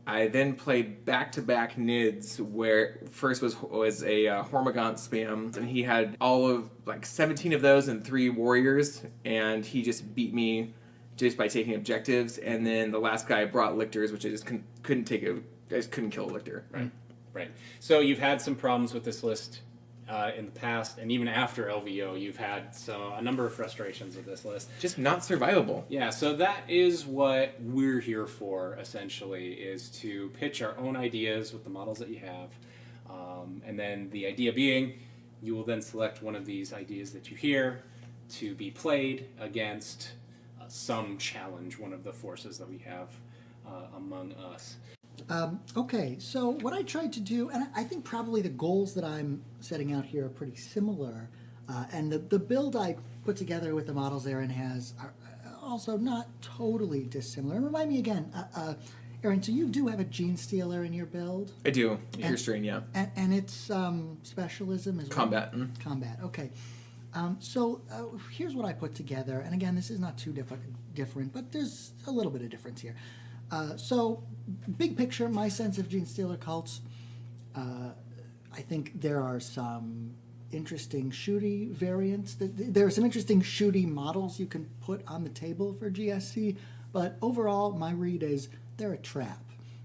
I then played back-to-back Nids, where first was a Hormagaunt spam, and he had all of 17 of those and 3 warriors, and he just beat me just by taking objectives. And then the last guy brought Lictors, which I just couldn't take. I just couldn't kill a Lictor. Right. So you've had some problems with this list in the past, and even after LVO, you've had a number of frustrations with this list. Just not survivable. Yeah, so that is what we're here for, essentially, is to pitch our own ideas with the models that you have. And then the idea being, you will then select one of these ideas that you hear to be played against some challenge, one of the forces that we have among us. Okay, so what I tried to do, and I think probably the goals that I'm setting out here are pretty similar, and the build I put together with the models Aaron has are also not totally dissimilar. And remind me again, Aaron, so you do have a Gene Stealer in your build? I do. Your strain, yeah. And it's specialism as well? Combat. Combat, okay. So here's what I put together, and again, this is not too different, but there's a little bit of difference here. So, big picture, my sense of Gene Stealer cults, I think there are some interesting shooty variants. There are some interesting shooty models you can put on the table for GSC, but overall, my read is they're a trap.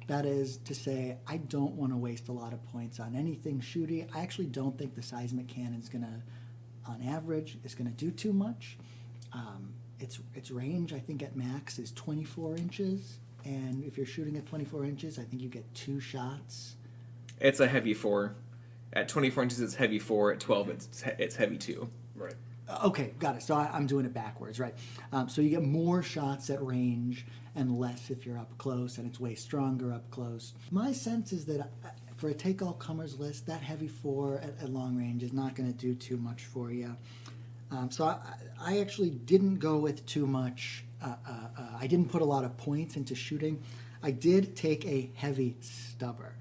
That is to say, I don't want to waste a lot of points on anything shooty. I actually don't think the Seismic Cannon is going to, on average, is going to do too much. Its range, I think, at max is 24 inches. And if you're shooting at 24 inches, I think you get 2 shots. It's a heavy 4. At 24 inches, it's heavy 4. At 12, it's heavy 2. Right. Okay, got it. So I'm doing it backwards, right? So you get more shots at range and less if you're up close, and it's way stronger up close. My sense is that for a take-all-comers list, that heavy 4 at long range is not going to do too much for you. So I actually didn't go with too much. I didn't put a lot of points into shooting. I did take a heavy stubber.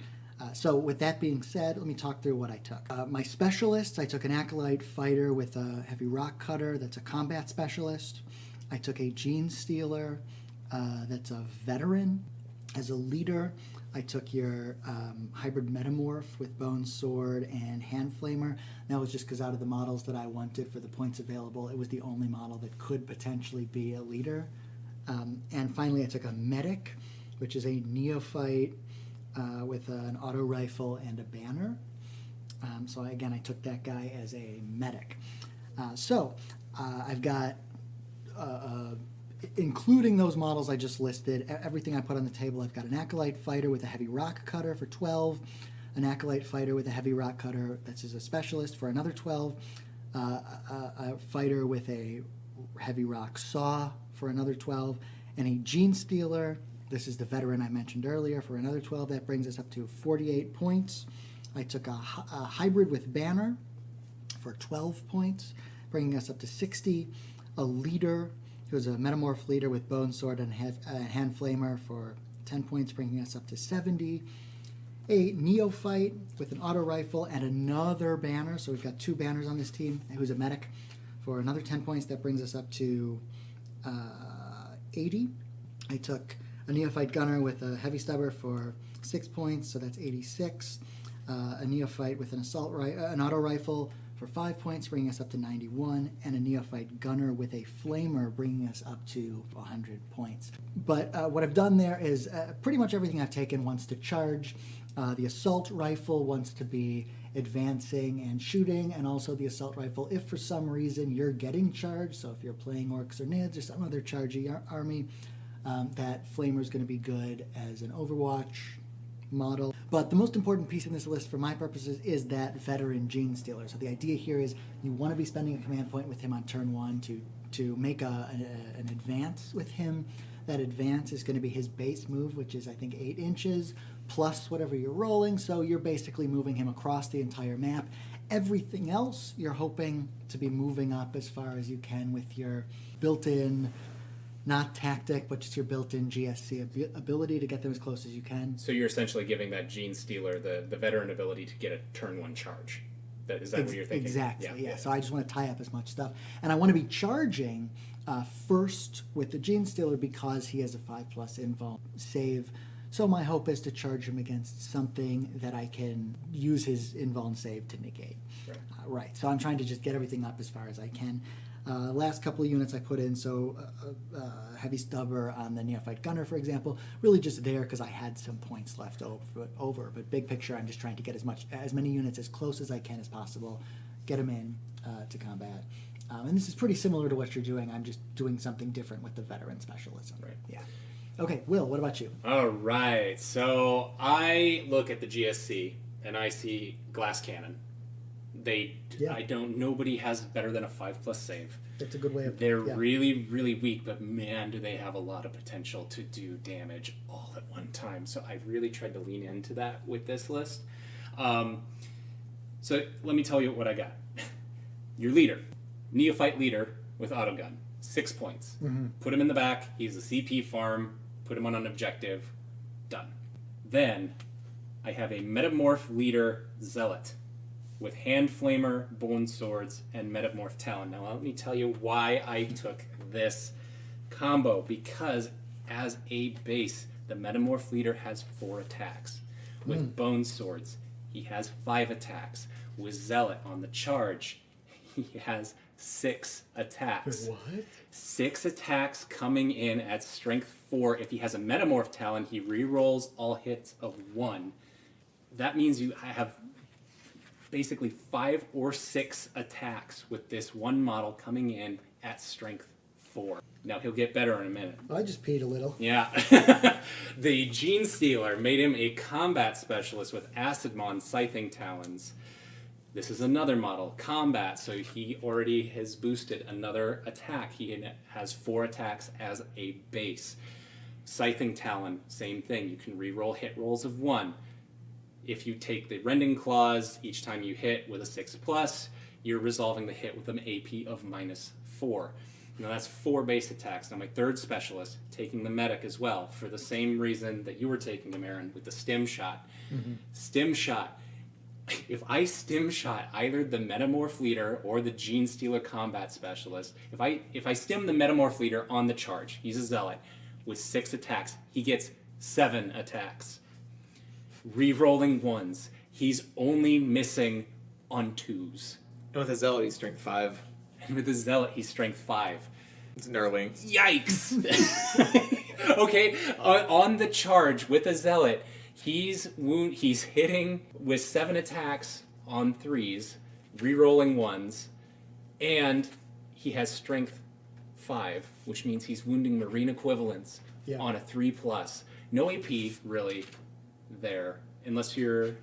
So with that being said, let me talk through what I took. My specialists, I took an Acolyte Fighter with a heavy rock cutter. That's a combat specialist. I took a Gene Stealer. That's a veteran. As a leader, I took your Hybrid Metamorph with Bonesword and Hand Flamer. That was just because out of the models that I wanted for the points available, it was the only model that could potentially be a leader. And finally, I took a Medic, which is a Neophyte with an auto rifle and a banner. So again, I took that guy as a Medic. I've got... including those models I just listed, everything I put on the table, I've got an Acolyte Fighter with a heavy rock cutter for 12, an Acolyte Fighter with a heavy rock cutter that's as a specialist for another 12, a fighter with a heavy rock saw for another 12, and a Gene Stealer, this is the veteran I mentioned earlier, for another 12. That brings us up to 48 points. I took a hybrid with banner for 12 points, bringing us up to 60, a leader who's a Metamorph leader with Bonesword and Hand Flamer for 10 points, bringing us up to 70. A Neophyte with an auto rifle and another banner, so we've got 2 banners on this team, who's a medic for another 10 points. That brings us up to 80. I took a Neophyte Gunner with a Heavy Stubber for 6 points, so that's 86. A Neophyte with an an auto rifle for 5 points, bringing us up to 91, and a Neophyte Gunner with a Flamer, bringing us up to 100 points. But what I've done there is pretty much everything I've taken wants to charge. The Assault Rifle wants to be advancing and shooting, and also the Assault Rifle, if for some reason you're getting charged, so if you're playing Orcs or Nids or some other chargey army, that Flamer is going to be good as an Overwatch model. But the most important piece in this list for my purposes is that veteran Gene Stealer. So the idea here is you want to be spending a command point with him on turn 1 to make an advance with him. That advance is going to be his base move, which is I think 8 inches, plus whatever you're rolling. So you're basically moving him across the entire map. Everything else you're hoping to be moving up as far as you can with your built-in, not tactic, but just your built-in GSC ability to get them as close as you can. So you're essentially giving that Gene Stealer the veteran ability to get a turn 1 charge. Is that what you're thinking? Exactly, yeah. So I just want to tie up as much stuff. And I want to be charging first with the Gene Stealer because he has a 5+ invuln save. So my hope is to charge him against something that I can use his invuln save to negate. Right. So I'm trying to just get everything up as far as I can. Last couple of units I put in, so Heavy Stubber on the Neophyte Gunner, for example, really just there because I had some points left over. But big picture, I'm just trying to get as many units as close as I can as possible, get them in to combat. And this is pretty similar to what you're doing. I'm just doing something different with the veteran specialism. Right. Yeah. Okay, Will, what about you? All right. So I look at the GSC and I see Glass Cannon. Nobody has better than a 5+ save. That's a good way of. They're really, really weak, but man, do they have a lot of potential to do damage all at one time. So I really tried to lean into that with this list. So let me tell you what I got. Your leader, Neophyte leader with autogun, 6 points. Mm-hmm. Put him in the back. He's a CP farm. Put him on an objective. Done. Then I have a Metamorph leader Zealot with Hand Flamer, Bone Swords, and Metamorph Talon. Now let me tell you why I took this combo. Because as a base, the Metamorph leader has 4 attacks. With Bone Swords, he has 5 attacks. With Zealot on the charge, he has 6 attacks. What? 6 attacks coming in at strength 4. If he has a Metamorph Talon, he rerolls all hits of 1. That means you have basically 5 or 6 attacks with this one model coming in at strength 4. Now he'll get better in a minute. I just peed a little. Yeah. The Gene Stealer made him a combat specialist with Acidmon Scything Talons. This is another model, combat, so he already has boosted another attack. He has 4 attacks as a base. Scything Talon, same thing. You can reroll hit rolls of 1. If you take the Rending Claws, each time you hit with a 6+, you're resolving the hit with an AP of -4. Now that's 4 base attacks. Now my third specialist, taking the medic as well, for the same reason that you were taking him, Aaron, with the stim shot. Mm-hmm. Stim shot. If I stim shot either the Metamorph leader or the Gene Stealer combat specialist, if I stim the Metamorph leader on the charge, he's a Zealot, with 6 attacks, he gets 7 attacks. Rerolling 1s. He's only missing on 2s. And with a Zealot, he's strength 5. And with the Zealot, he's strength 5. It's gnarly. Yikes! Okay, on the charge with a Zealot, he's hitting with 7 attacks on 3s, rerolling 1s, and he has strength 5, which means he's wounding marine equivalents on a 3+. No AP, really, there, unless you're...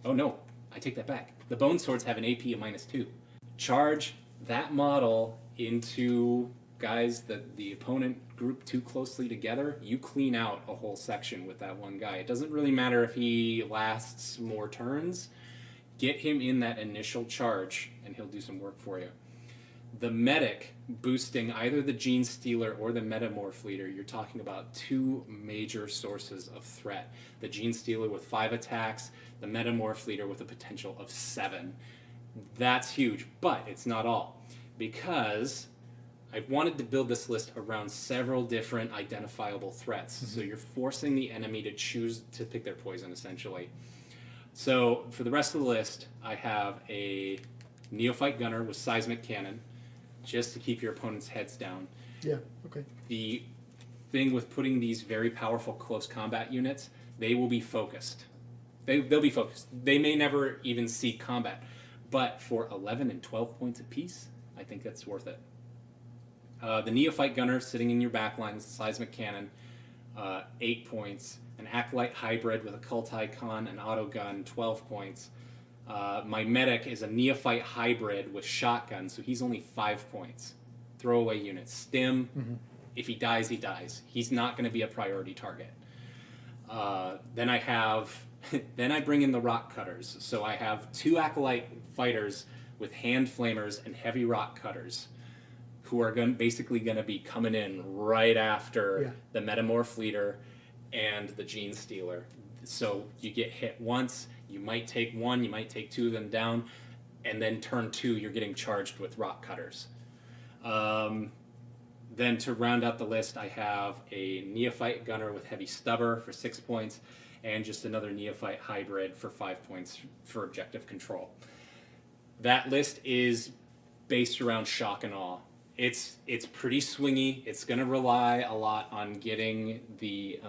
Oh no, I take that back. The Bone Swords have an AP of -2. Charge that model into guys that the opponent group too closely together, you clean out a whole section with that one guy. It doesn't really matter if he lasts more turns. Get him in that initial charge, and he'll do some work for you. The medic boosting either the Gene Stealer or the Metamorph Leader, you're talking about two major sources of threat. The Gene Stealer with 5 attacks, the Metamorph Leader with a potential of 7. That's huge, but it's not all. Because I wanted to build this list around several different identifiable threats. So you're forcing the enemy to choose to pick their poison, essentially. So for the rest of the list, I have a Neophyte Gunner with Seismic Cannon, just to keep your opponent's heads down. Yeah, okay. The thing with putting these very powerful close combat units, they will be focused. They'll be focused. They may never even see combat. But for 11 and 12 points apiece, I think that's worth it. The Neophyte Gunner sitting in your backline with a Seismic Cannon, 8 points. An Acolyte Hybrid with a Cult Icon, an Auto Gun, 12 points. My Medic is a Neophyte Hybrid with Shotgun, so he's only 5 points. Throwaway unit. Stim, if he dies, he dies. He's not going to be a priority target. Then I bring in the Rock Cutters. So I have 2 Acolyte Fighters with Hand Flamers and Heavy Rock Cutters, who are basically going to be coming in right after the Metamorph Leader and the Gene Stealer. So you get hit once, you might take 1, you might take 2 of them down, and then turn 2, you're getting charged with Rock Cutters. Then to round out the list, I have a Neophyte Gunner with Heavy Stubber for 6 points, and just another Neophyte Hybrid for 5 points for objective control. That list is based around Shock and Awe. It's pretty swingy. It's going to rely a lot on getting the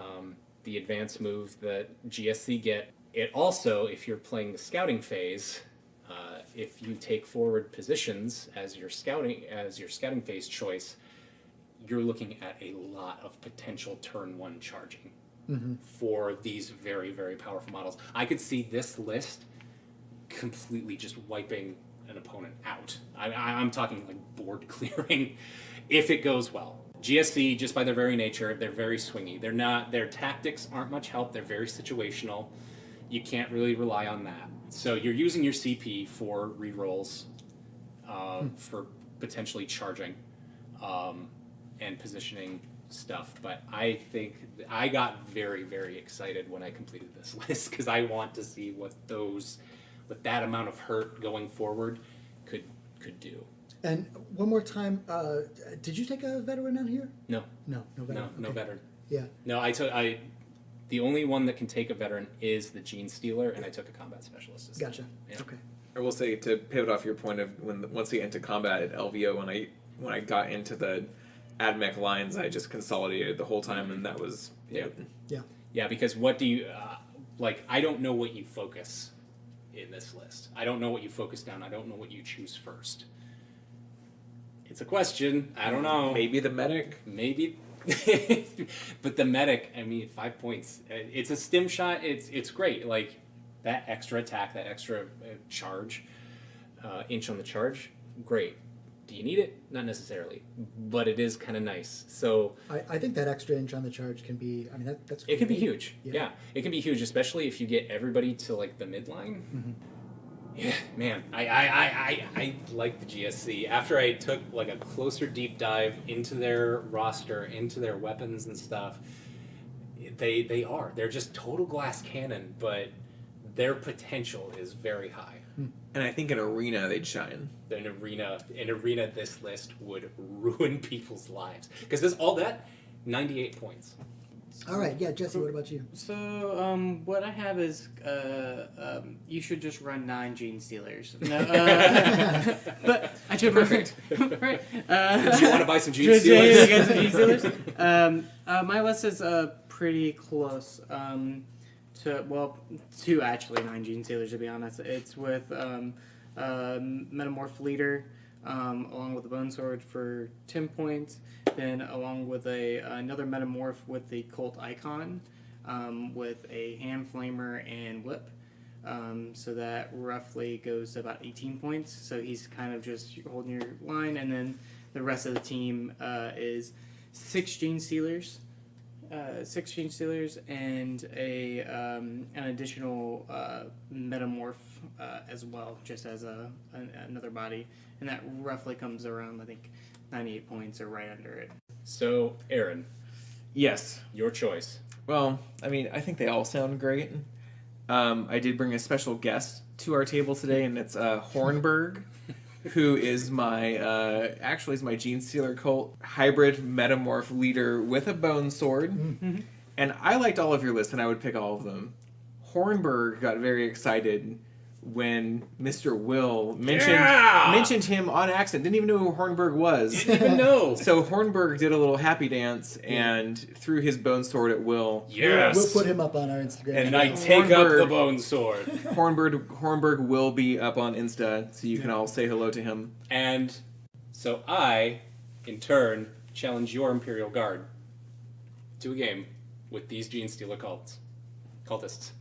advanced move that GSC get. It also, if you're playing the scouting phase, if you take forward positions as your scouting phase choice, you're looking at a lot of potential turn 1 charging for these very, very powerful models. I could see this list completely just wiping an opponent out. I'm talking like board clearing if it goes well. GSC, just by their very nature, they're very swingy. Their tactics aren't much help. They're very situational. You can't really rely on that. So you're using your CP for rerolls, for potentially charging, and positioning stuff. But I think I got very, very excited when I completed this list because I want to see what with that amount of hurt going forward could do. And one more time, did you take a veteran on here? No veteran. No Okay. veteran. Yeah. No, the only one that can take a veteran is the Gene Stealer, and I took a combat specialist. Gotcha. Yeah. Okay. I will say, to pivot off your point of once we get into combat at LVO, when I got into the AdMech lines, I just consolidated the whole time, and that was Yeah, because what do you I don't know what you focus in this list. I don't know what you focus down. I don't know what you choose first. It's a question. I don't know. Maybe the Medic. Maybe. But the Medic, 5 points. It's a stim shot. It's great. Like, that extra attack, that extra charge, inch on the charge, great. Do you need it? Not necessarily. But it is kind of nice. So I think that extra inch on the charge can be, that's it can be great. huge. Yeah. It can be huge, especially if you get everybody to, the midline. Mm-hmm. Yeah, man, I like the GSC. After I took a closer deep dive into their roster, into their weapons and stuff, they're just total glass cannon, but their potential is very high. And I think in Arena they'd shine. In Arena, this list would ruin people's lives because all that 98 points. All right, yeah, Jesse, what about you? So, what I have is, you should just run 9 Gene Stealers. No, but I took perfect. Right. Do you want to buy some Gene Stealers? Yeah, you guys some Gene Stealers. My list is pretty close. To actually 9 Gene Stealers, to be honest. It's with Metamorph Leader, along with the Bonesword for 10 points. Then along with another Metamorph with the Cult Icon, with a Hand Flamer and Whip. So that roughly goes to about 18 points. So he's kind of just holding your line. And then the rest of the team is 6 Gene Stealers, 6 Gene Stealers and an additional Metamorph as well, just as another body. And that roughly comes around, I think, 98 points or right under it. So, Aaron, Yes. your choice. Well, I mean, I think they all sound great. I did bring a special guest to our table today, and it's Hornberg, who is my Gene Stealer cult hybrid metamorph leader with a Bonesword. Mm-hmm. And I liked all of your lists, and I would pick all of them. Hornberg got very excited when Mr. Will mentioned him on accident. Didn't even know who Hornberg was. Didn't even know. So Hornberg did a little happy dance and threw his Bonesword at Will. Yes. We'll put him up on our Instagram. And And I take up the Bonesword. Hornberg will be up on Insta, so you can all say hello to him. And so I, in turn, challenge your Imperial Guard to a game with these Gene Stealer cultists.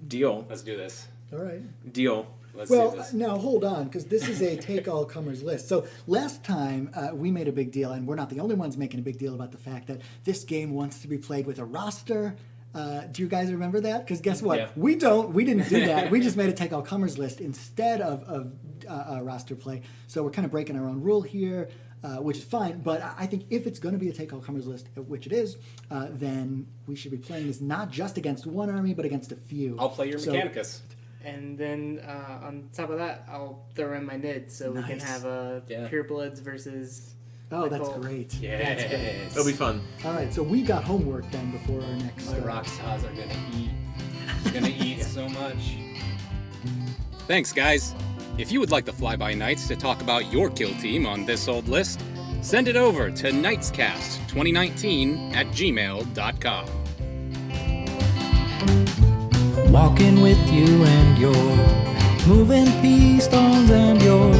Deal. Let's do this. All right. Deal. Let's do Well, this. now hold on, because this is a take-all-comers list. So last time we made a big deal, and we're not the only ones making a big deal about the fact that this game wants to be played with a roster. Do you guys remember that? Because guess what? Yeah. We don't. We didn't do that. We just made a take-all-comers list instead of roster play. So we're kind of breaking our own rule here, which is fine. But I think if it's going to be a take-all-comers list, which it is, then we should be playing this not just against one army, but against a few. I'll play your So- Mechanicus. And then on top of that, I'll throw in my Nid, so we can Nice. have Yeah. Pure Bloods versus... Oh, that's Nicole. great. Yes. It'll be fun. All right, so we got homework then before our next. My rock stars are gonna eat. Gonna eat so much. Thanks, guys. If you would like the Flyby Knights to talk about your kill team on this old list, send it over to knightscast2019@gmail.com. Walking with you and you're moving pea stones and you're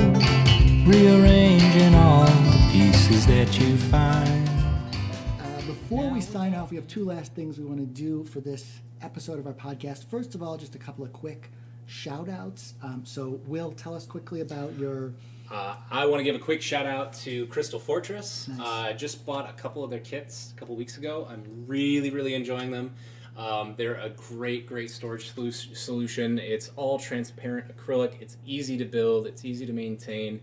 rearranging all the pieces that you find. Before we sign off, we have two last things we want to do for this episode of our podcast. First of all, just a couple of quick shout-outs. So, Will, tell us quickly about your... I want to give a quick shout out to Crystal Fortress. Nice. I just bought a couple of their kits a couple weeks ago. I'm really enjoying them. They're a great storage solution. It's all transparent acrylic. It's easy to build. It's easy to maintain.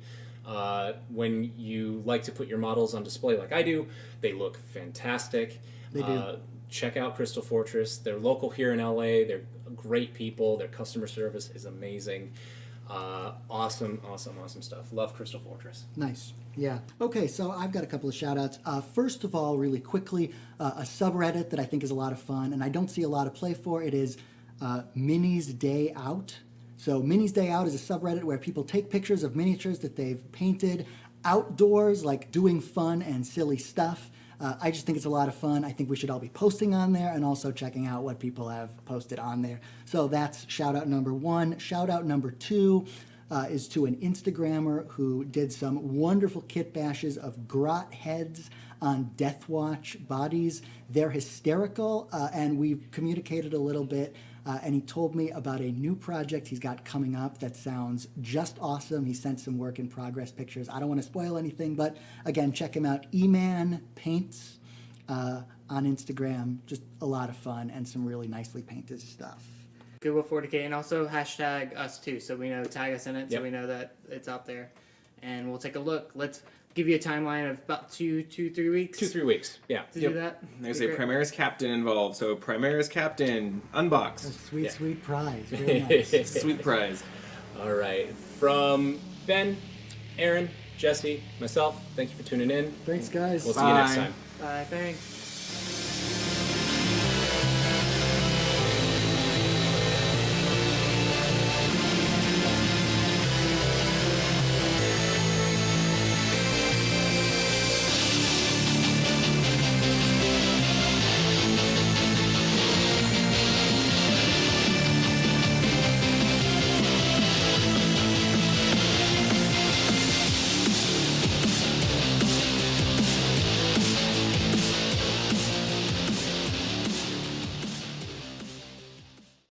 When you like to put your models on display like I do, they look fantastic. They do. Check out Crystal Fortress. They're local here in LA. They're great people. Their customer service is amazing. Awesome stuff. Love Crystal Fortress. Nice. Yeah. Okay, so I've got a couple of shout-outs. First of all, really quickly, a subreddit that I think is a lot of fun, and I don't see a lot of play for. It is Minisdayout. So Minisdayout is a subreddit where people take pictures of miniatures that they've painted outdoors, like doing fun and silly stuff. I just think it's a lot of fun. I think we should all be posting on there and also checking out what people have posted on there. So that's shout-out number one. Shout-out number two is to an Instagrammer who did some wonderful kit bashes of grot heads on Deathwatch bodies. They're hysterical, and we've communicated a little bit, and he told me about a new project he's got coming up that sounds just awesome. He sent some work in progress pictures. I don't want to spoil anything, but again, check him out. Eman.Paints on Instagram. Just a lot of fun and some really nicely painted stuff. Google 40K, and also hashtag us too, so we know, tag us in it, so Yep. we know that it's out there. And we'll take a look. Let's give you a timeline of about 2-3 weeks 2-3 weeks. Yeah. to do that. There's Be a great. Primaris Captain involved, so Primaris Captain, unbox. Sweet, Yeah. sweet prize. Very nice. Sweet prize. All right. From Ben, Aaron, Jesse, myself, thank you for tuning in. Thanks, guys. We'll see you next Bye. time. Thanks.